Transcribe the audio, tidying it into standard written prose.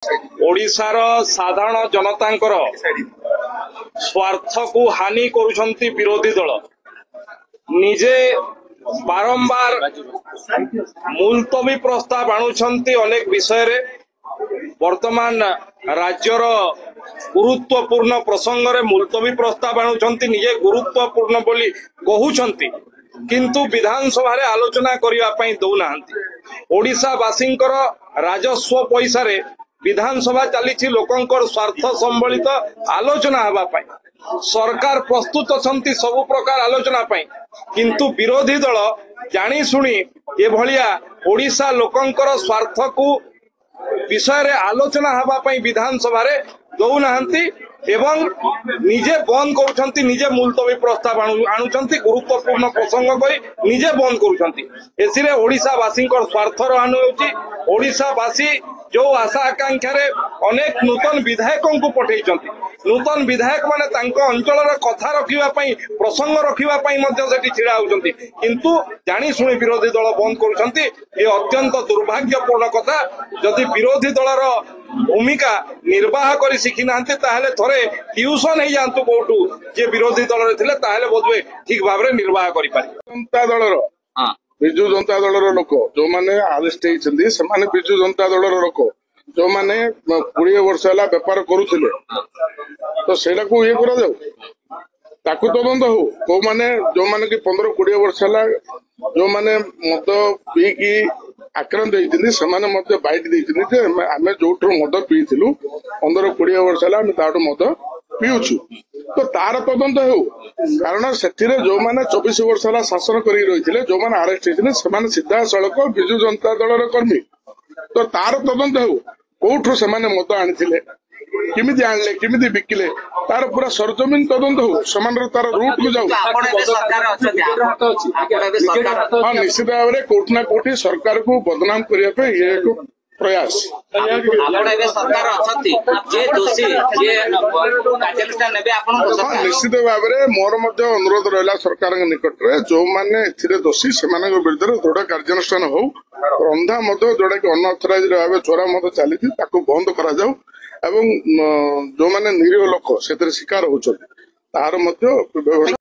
ओडिशार साधारण जनतांकर स्वार्थ को हानि करुछंती विरोधी दल निजे बारंबार मुलतवी प्रस्ताव आणुछंती अनेक विषय रे वर्तमान राज्यर गुरुत्वपूर्ण प्रसंग रे मुलतवी प्रस्ताव आणुछंती निजे गुरुत्वपूर्ण बोली कहउछंती किंतु विधानसभा रे आलोचना करिया पई दउनाहंती। ओडिशा वासिंकर राजस्व पैसा रे विधानसभा चली लोकंकर स्वार्थ संबलित आलोचना हवा पाई सरकार प्रस्तुत अछंती सब प्रकार आलोचना पाई किंतु विरोधी दल जानी सुनी ए भलिया ओडिशा लोकंकर स्वार्थ को विषय रे आलोचना हवा पाई विधानसभा रे दउनाहंती एवं निजे बंद करुछंती निजे मुलतवी प्रस्ताव आणुछंती गुरुत्वपूर्ण प्रसंग करी निजे बंद करुछंती। एसिरे ओडिशा वासींकर स्वार्थर हानि होउची। ओडिशा वासी जो आशा आकांक्षा रे अनेक नूतन विधायकों को पठेइछंती नूतन विधायक माने तांको अंचल कथा रखिबा पई प्रसंग रखिबा पई मध्ये सेठी छिड़ा होउछंती किंतु जानी सुनी विरोधी दल बंद करुछंती। ए अत्यंत दुर्भाग्यपूर्ण कथा। जदि विरोधी दलर भूमिका निर्वाह करी शिखी नांती ताहले थोरे ट्यूशन ही जानतु कोठू जे विरोधी दल रे थिले ताहले बोधवे ठीक भाव रे निर्वाह करि पारि। जनता दलर बिजु जनता दलर लोक जो माने अरेस्ट हेइछंदी से माने बिजु जनता दलर लोक जो माने 20 वर्ष हला व्यापार करूथिले तो सेडा को ये करा जाऊ ताकू तदंत हो को माने जो माने कि 15-20 वर्ष हला जो माने मद पी की आक्रांत होइथिले से माने मते बाइट देइथिले जे आमे जोठरो मद पीथिलु 15-20 वर्ष हला आमे ताडो मद पीउछु तो तार तदंत हो कारण सेथिरे जो माने 24 वर्ष हला शासन करी रहिथिले जो माने अरेस्ट हेइथिले से माने सीधा सड़क बिजु जनता दलर कर्मी तो तार तदंत हो कोठरो से माने मद आनिथिले किमिति आणले किमिति बिकिले तार पूरा सरजमीन तदंत हो समान तार रूट को जाऊ। हाँ निश्चित भाव में कोर्ट ना कोर्ट सरकार को बदनाम करने ये एक प्रयास निश्चित भाव में मोर अनुरोध रहा सरकार निकट में जो मैंने दोषी से विरुद्ध दृढ़ कार्यानुष्ठान हो रंधा मद जोड़ा कि अनअथराइज भाव चोरा मद चली बंद करा जाऊ एवं जो मैंने निरीह लोक से शिकार होती तार व्यवस्था